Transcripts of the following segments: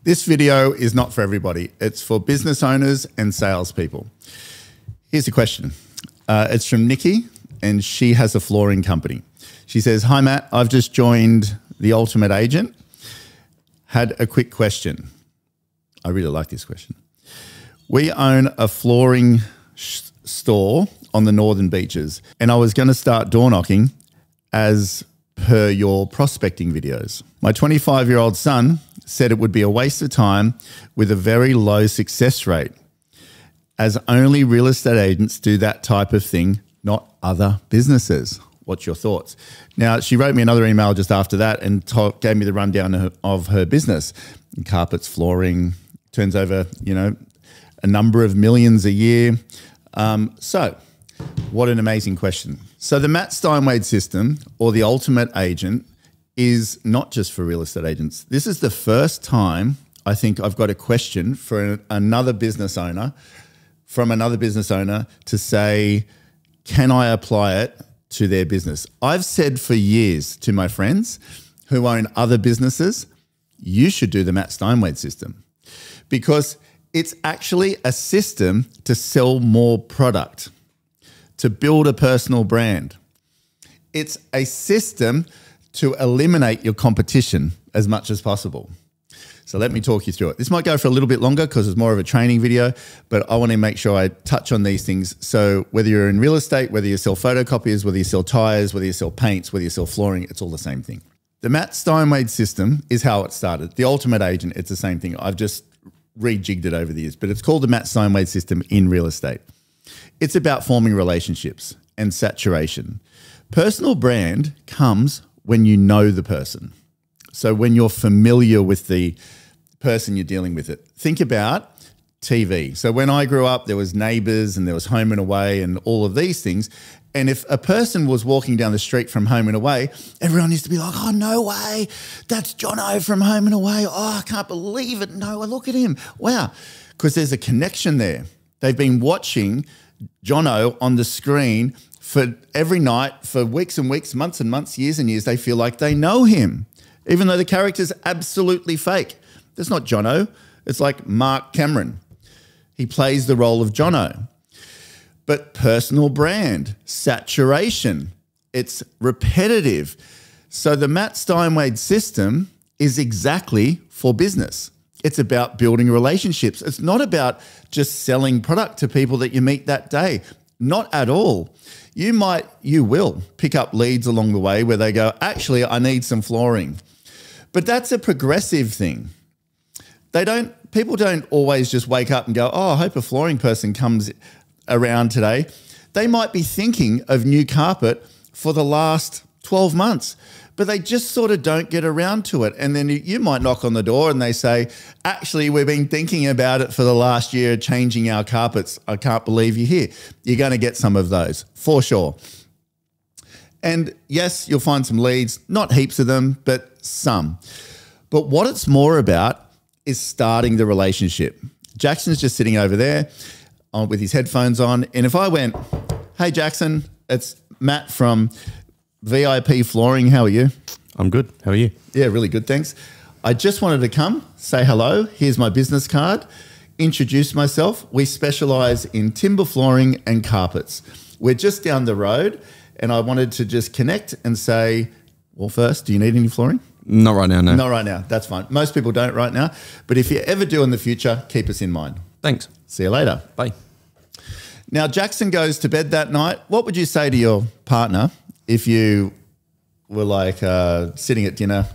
This video is not for everybody. It's for business owners and salespeople. Here's a question. It's from Nikki, and she has a flooring company. She says, "Hi, Matt. I've just joined the Ultimate Agent. Had a quick question." I really like this question. "We own a flooring store on the Northern Beaches, and I was going to start door knocking as per your prospecting videos. My 25-year-old son said it would be a waste of time with a very low success rate, as only real estate agents do that type of thing, not other businesses. What's your thoughts?" Now, she wrote me another email just after that and gave me the rundown of her business. Carpets, flooring, turns over, a number of millions a year. So what an amazing question. So the Matt Steinwade system, or the Ultimate Agent, is not just for real estate agents. This is the first time I think I've got a question for another business owner, from another business owner to say, can I apply it to their business? I've said for years to my friends who own other businesses, you should do the Matt Steinwade system, because it's actually a system to sell more product, to build a personal brand. It's a system to eliminate your competition as much as possible. So let me talk you through it. This might go for a little bit longer because it's more of a training video, but I want to make sure I touch on these things. So whether you're in real estate, whether you sell photocopiers, whether you sell tires, whether you sell paints, whether you sell flooring, it's all the same thing. The Matt Steinwade system is how it started. The Ultimate Agent, it's the same thing. I've just rejigged it over the years, but it's called the Matt Steinwade system in real estate. It's about forming relationships and saturation. Personal brand comes when you know the person. So when you're familiar with the person you're dealing with it. Think about TV. So when I grew up, there was Neighbours and there was Home and Away and all of these things. And if a person was walking down the street from Home and Away, everyone used to be like, "Oh, no way, that's Jono from Home and Away. Oh, I can't believe it. No, look at him. Wow." Because there's a connection there. They've been watching Jono on the screen for every night for weeks and weeks, months and months, years and years. They feel like they know him, even though the character's absolutely fake. That's not Jono. It's like Mark Cameron. He plays the role of Jono. But personal brand, saturation, it's repetitive. So the Matt Steinwade system is exactly for business. It's about building relationships. It's not about just selling product to people that you meet that day. Not at all. You will pick up leads along the way where they go, "Actually, I need some flooring." But that's a progressive thing. People don't always just wake up and go, "Oh, I hope a flooring person comes around today." They might be thinking of new carpet for the last 12 months, but they just sort of don't get around to it. And then you might knock on the door and they say, "Actually, we've been thinking about it for the last year, changing our carpets. I can't believe you're here." You're going to get some of those for sure. And yes, you'll find some leads, not heaps of them, but some. But what it's more about is starting the relationship. Jackson's just sitting over there with his headphones on. And if I went, "Hey, Jackson, it's Matt from VIP Flooring. How are you?" I'm good. How are you? Yeah, really good, thanks. "I just wanted to come, say hello. Here's my business card. Introduce myself. We specialize in timber flooring and carpets. We're just down the road, and I wanted to just connect and say, well, first, do you need any flooring?" Not right now, no. Not right now. That's fine. Most people don't right now. But if you ever do in the future, keep us in mind. Thanks. See you later. Bye. Now, Jackson goes to bed that night. What would you say to your partner if you were like sitting at dinner,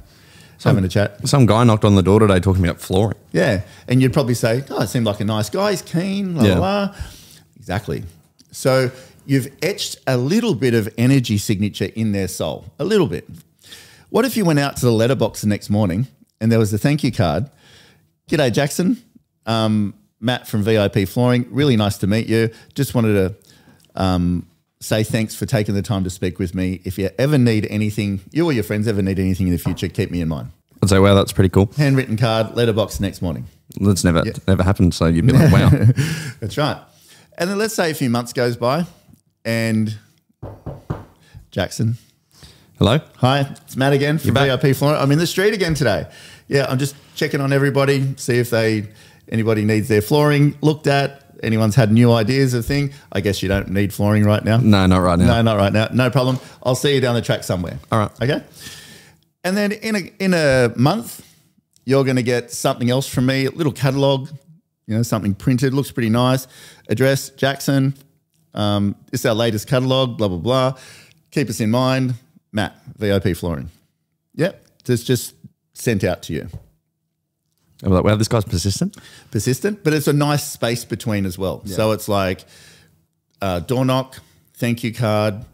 having a chat? Some guy knocked on the door today talking about flooring. Yeah. And you'd probably say, "Oh, it seemed like a nice guy. He's keen, blah, Yeah. blah, blah." Exactly. So you've etched a little bit of energy signature in their soul, a little bit. What if you went out to the letterbox the next morning and there was a thank you card? "G'day, Jackson. Matt from VIP Flooring. Really nice to meet you. Just wanted to say thanks for taking the time to speak with me. If you ever need anything, you or your friends ever need anything in the future, keep me in mind." I'd say, wow, that's pretty cool. Handwritten card, letterbox next morning. That's never happened, so you'd be like, wow. That's right. And then let's say a few months goes by and Jackson. Hello? Hi, it's Matt again from VIP Flooring. I'm in the street again today. Yeah, I'm just checking on everybody, see if anybody needs their flooring looked at. Anyone's had new ideas of thing. I guess you don't need flooring right now. No, not right now. No, not right now. No problem. I'll see you down the track somewhere. All right. Okay. And then in a month, you're going to get something else from me, a little catalog, something printed, looks pretty nice. Address, Jackson. This is our latest catalog, blah, blah, blah. Keep us in mind. Matt, VIP Flooring. Yep. It's just sent out to you. I'm like, wow, this guy's persistent. Persistent, but it's a nice space between as well. Yeah. So it's like door knock, thank you card,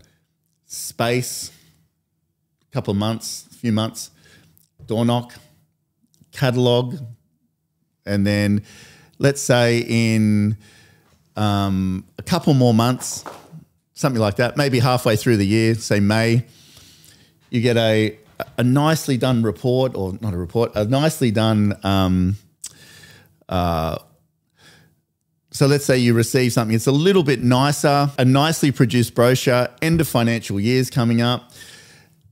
space, a few months, door knock, catalog, and then let's say in a couple more months, something like that, maybe halfway through the year, say May, you get a nicely done report, or not a report, a nicely done, so let's say you receive something, it's a little bit nicer, a nicely produced brochure, end of financial year's coming up.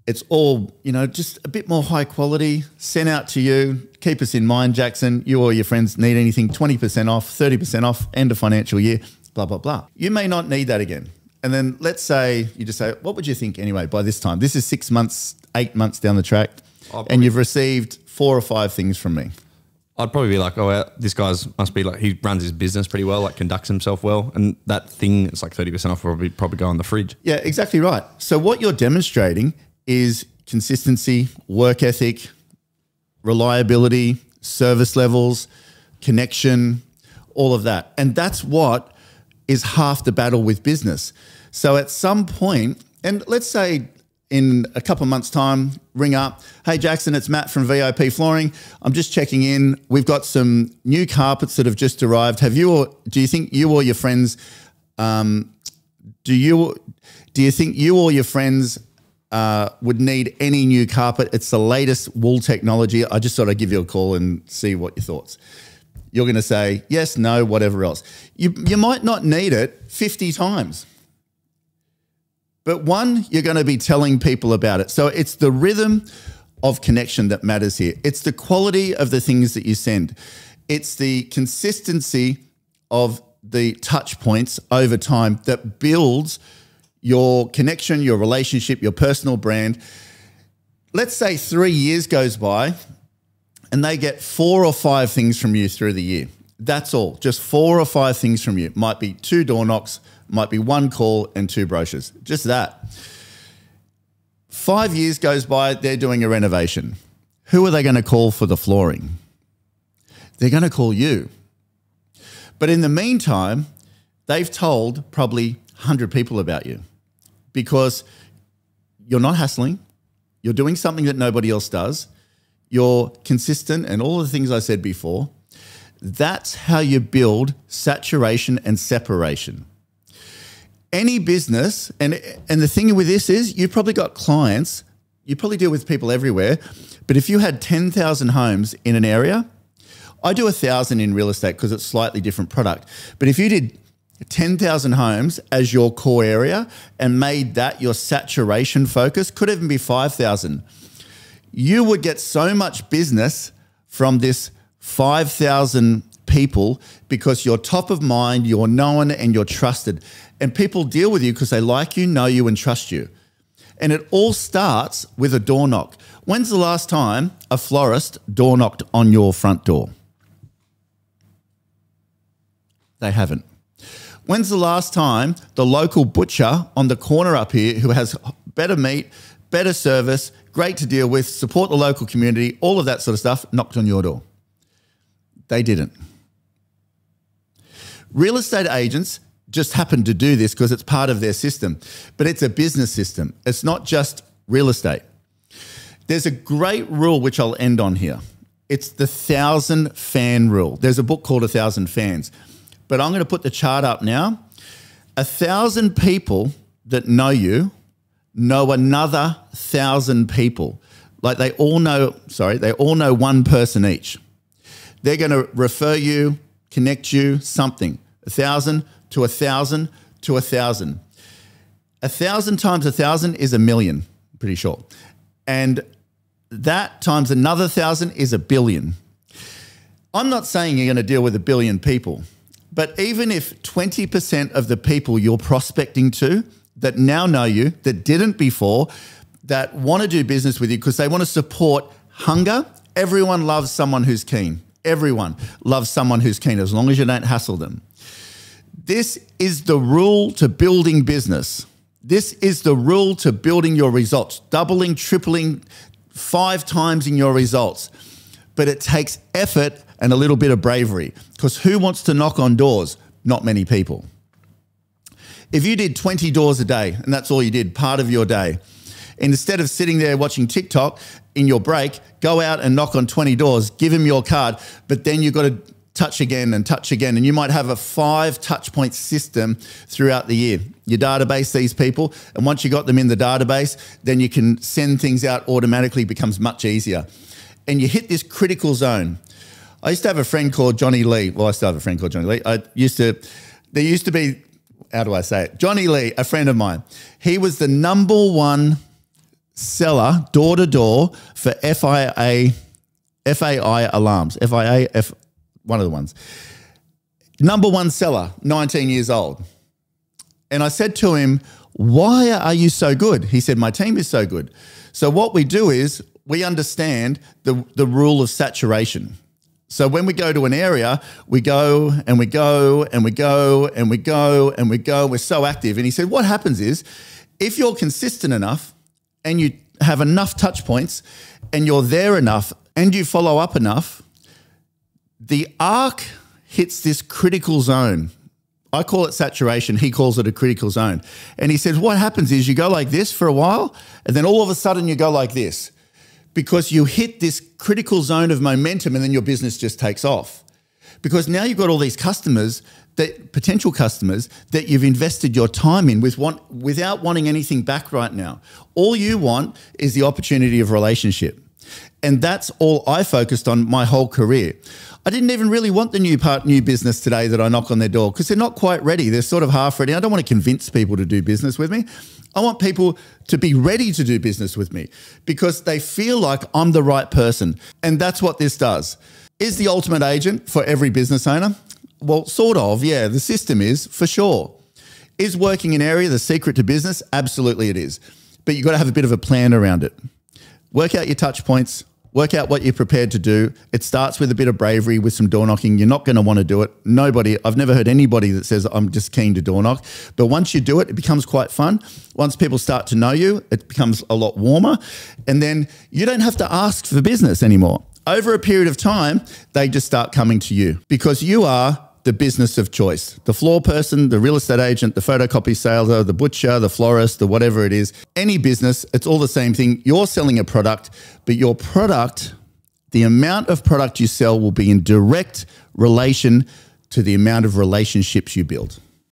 It's all, just a bit more high quality, sent out to you. Keep us in mind, Jackson. You or your friends need anything, 20% off, 30% off, end of financial year, blah, blah, blah. You may not need that again. And then let's say you just say, what would you think anyway by this time? This is 6 months, 8 months down the track, and you've received 4 or 5 things from me. I'd probably be like, this guy's must be like, he runs his business pretty well, like conducts himself well. And that thing, it's like 30% off, probably go on the fridge. Yeah, exactly right. So what you're demonstrating is consistency, work ethic, reliability, service levels, connection, all of that. And that's what is half the battle with business. So at some point, and let's say in a couple of months' time, ring up, hey Jackson, it's Matt from VIP Flooring. I'm just checking in. We've got some new carpets that have just arrived. Do you think you or your friends, do you think you or your friends would need any new carpet? It's the latest wool technology. I just thought I'd give you a call and see what your thoughts. You're going to say yes, no, whatever else. You might not need it 50 times. But one, you're going to be telling people about it. So it's the rhythm of connection that matters here. It's the quality of the things that you send. It's the consistency of the touch points over time that builds your connection, your relationship, your personal brand. Let's say 3 years goes by and they get 4 or 5 things from you through the year. That's all, just 4 or 5 things from you. Might be 2 door knocks, might be 1 call and 2 brochures, just that. 5 years goes by, they're doing a renovation. Who are they going to call for the flooring? They're going to call you. But in the meantime, they've told probably 100 people about you because you're not hassling, you're doing something that nobody else does, you're consistent and all the things I said before. That's how you build saturation and separation. Any business, and the thing with this is you've probably got clients, you probably deal with people everywhere, but if you had 10,000 homes in an area, I do 1,000 in real estate because it's slightly different product. But if you did 10,000 homes as your core area and made that your saturation focus, could even be 5,000, you would get so much business from this 5,000 people because you're top of mind, you're known and you're trusted. And people deal with you because they like you, know you and trust you. And it all starts with a door knock. When's the last time a florist door knocked on your front door? They haven't. When's the last time the local butcher on the corner up here who has better meat, better service, great to deal with, support the local community, all of that sort of stuff, knocked on your door? They didn't. Real estate agents just happen to do this because it's part of their system, but it's a business system. It's not just real estate. There's a great rule which I'll end on here. It's the 1,000 fan rule. There's a book called 1,000 Fans, but I'm going to put the chart up now. 1,000 people that know you know another 1,000 people. Like they all know one person each. They're going to refer you, connect you, something. 1,000 to 1,000 to 1,000. 1,000 times 1,000 is 1,000,000, pretty sure. And that times another 1,000 is 1 billion. I'm not saying you're going to deal with 1 billion people, but even if 20% of the people you're prospecting to that now know you, that didn't before, that want to do business with you because they want to support hunger, everyone loves someone who's keen. Everyone loves someone who's keen as long as you don't hassle them. This is the rule to building business. This is the rule to building your results, doubling, tripling, 5 times in your results. But it takes effort and a little bit of bravery, because who wants to knock on doors? Not many people. If you did 20 doors a day, and that's all you did, part of your day, instead of sitting there watching TikTok in your break, go out and knock on 20 doors, give them your card, but then you've got to touch again, and you might have a 5 touch point system throughout the year. You database these people, and once you got them in the database, then you can send things out automatically, becomes much easier. And you hit this critical zone. I used to have a friend called Johnny Lee. Well, I still have a friend called Johnny Lee. There used to be, how do I say it? Johnny Lee, a friend of mine. He was the #1 seller door to door for FAI alarms. One of the ones. #1 seller, 19 years old. And I said to him, why are you so good? He said, my team is so good. So what we do is we understand the rule of saturation. So when we go to an area, we go and we go and we go and we go and we go. We're so active. And he said, what happens is if you're consistent enough and you have enough touch points and you're there enough and you follow up enough, the arc hits this critical zone. I call it saturation. He calls it a critical zone. And he says, what happens is you go like this for a while and then all of a sudden you go like this, because you hit this critical zone of momentum and then your business just takes off. Because now you've got all these customers, potential customers that you've invested your time in without wanting anything back right now. All you want is the opportunity of relationship. And that's all I focused on my whole career. I didn't even really want the new business today that I knock on their door, because they're not quite ready. They're sort of half ready. I don't want to convince people to do business with me. I want people to be ready to do business with me because they feel like I'm the right person. And that's what this does. Is the ultimate agent for every business owner? Well, sort of, yeah. The system is, for sure. Is working an area the secret to business? Absolutely it is. But you've got to have a bit of a plan around it. Work out your touch points. Work out what you're prepared to do. It starts with a bit of bravery, with some door knocking. You're not going to want to do it. I've never heard anybody that says, I'm just keen to door knock. But once you do it, it becomes quite fun. Once people start to know you, it becomes a lot warmer. And then you don't have to ask for business anymore. Over a period of time, they just start coming to you because you are the business of choice. The floor person, the real estate agent, the photocopy sailor, the butcher, the florist, the whatever it is. Any business, it's all the same thing. You're selling a product, but your product, the amount of product you sell will be in direct relation to the amount of relationships you build.